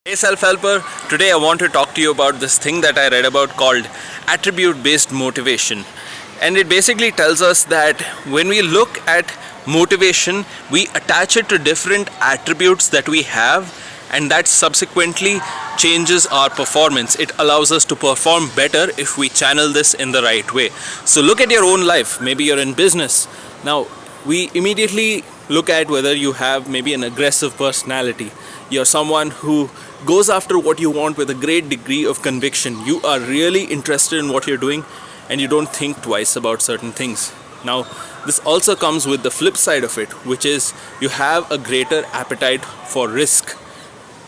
Hey self-helper, today I want to talk to you about this thing that I read about called attribute-based motivation. And it basically tells us that when we look at motivation, we attach it to different attributes that we have, and that subsequently changes our performance. It allows us to perform better if we channel this in the right way. So look at your own life. Maybe you're in business. Now, we immediately look at whether you have maybe an aggressive personality. You're someone who goes after what you want with a great degree of conviction. You are really interested in what you're doing and you don't think twice about certain things. Now, this also comes with the flip side of it, which is you have a greater appetite for risk.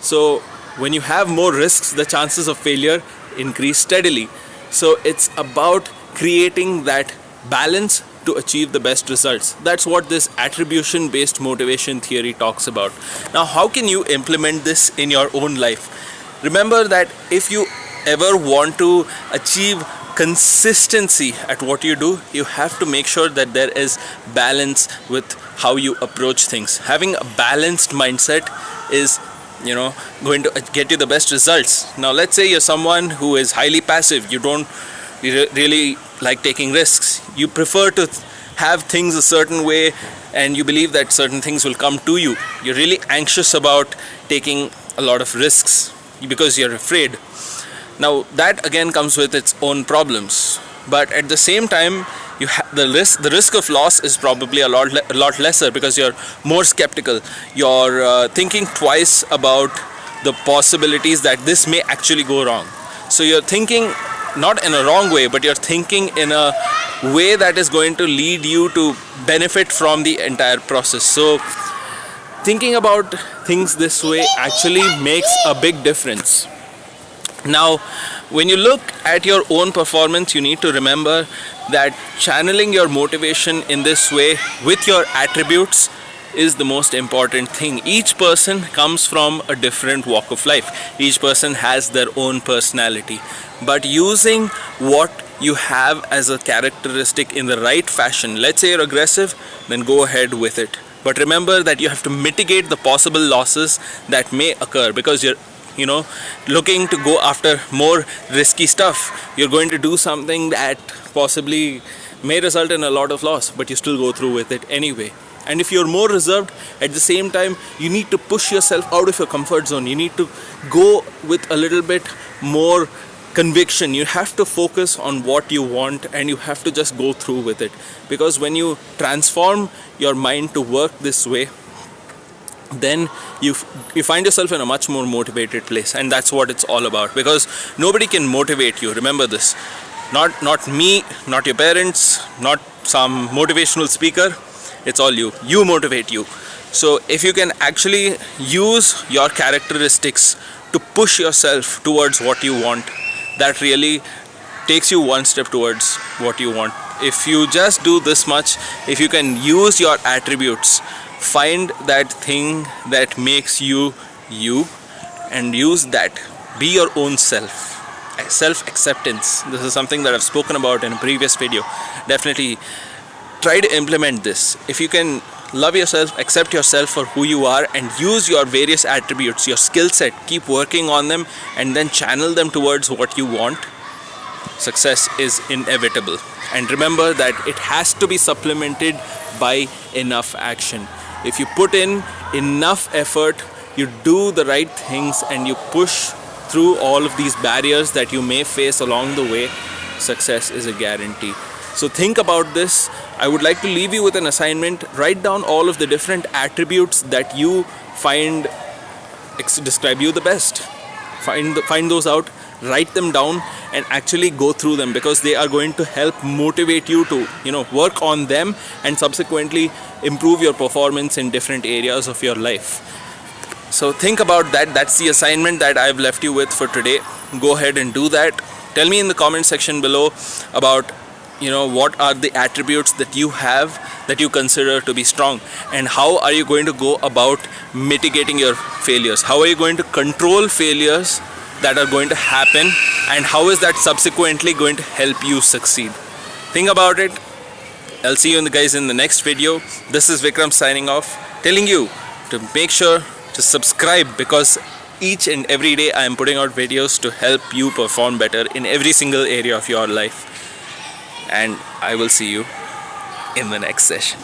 So when you have more risks, the chances of failure increase steadily. So it's about creating that balance to achieve the best results. That's what this attribution based motivation theory talks about. Now, how can you implement this in your own life? Remember that if you ever want to achieve consistency at what you do, you have to make sure that there is balance with how you approach things. Having a balanced mindset is going to get you the best results. Now let's say you're someone who is highly passive. You don't really like taking risks. You prefer to have things a certain way and you believe that certain things will come to you. You're really anxious about taking a lot of risks because you're afraid. Now that again comes with its own problems, but at the same time the risk of loss is probably a lot lesser because you're more skeptical. You're thinking twice about the possibilities that this may actually go wrong. So you're thinking not in a wrong way, but you're thinking in a way that is going to lead you to benefit from the entire process. So thinking about things this way actually makes a big difference. Now, when you look at your own performance, you need to remember that channeling your motivation in this way with your attributes is the most important thing. Each person comes from a different walk of life. Each person has their own personality. But using what you have as a characteristic in the right fashion, let's say you're aggressive, then go ahead with it. But remember that you have to mitigate the possible losses that may occur because you're looking to go after more risky stuff. You're going to do something that possibly may result in a lot of loss, but you still go through with it anyway. And if you're more reserved, at the same time, you need to push yourself out of your comfort zone. You need to go with a little bit more conviction. You have to focus on what you want and you have to just go through with it. Because when you transform your mind to work this way, then you find yourself in a much more motivated place. And that's what it's all about. Because nobody can motivate you. Remember this. Not me, not your parents, not some motivational speaker. It's all you. You motivate you. So if you can actually use your characteristics to push yourself towards what you want, that really takes you one step towards what you want. If you just do this much, if you can use your attributes, find that thing that makes you you and use that. Be your own self. Self-acceptance. This is something that I've spoken about in a previous video. Definitely try to implement this. If you can love yourself, accept yourself for who you are, and use your various attributes, your skill set, keep working on them, and then channel them towards what you want, success is inevitable. And remember that it has to be supplemented by enough action. If you put in enough effort, you do the right things, and you push through all of these barriers that you may face along the way, success is a guarantee. So think about this. I would like to leave you with an assignment. Write down all of the different attributes that you find describe you the best. Find those out, write them down, and actually go through them, because they are going to help motivate you to work on them and subsequently improve your performance in different areas of your life. So think about that. That's the assignment that I've left you with for today. Go ahead and do that. Tell me in the comment section below about what are the attributes that you have that you consider to be strong, and how are you going to go about mitigating your failures? How are you going to control failures that are going to happen, and how is that subsequently going to help you succeed? Think about it. I'll see you guys in the next video. This is Vikram signing off, telling you to make sure to subscribe, because each and every day I am putting out videos to help you perform better in every single area of your life. And I will see you in the next session.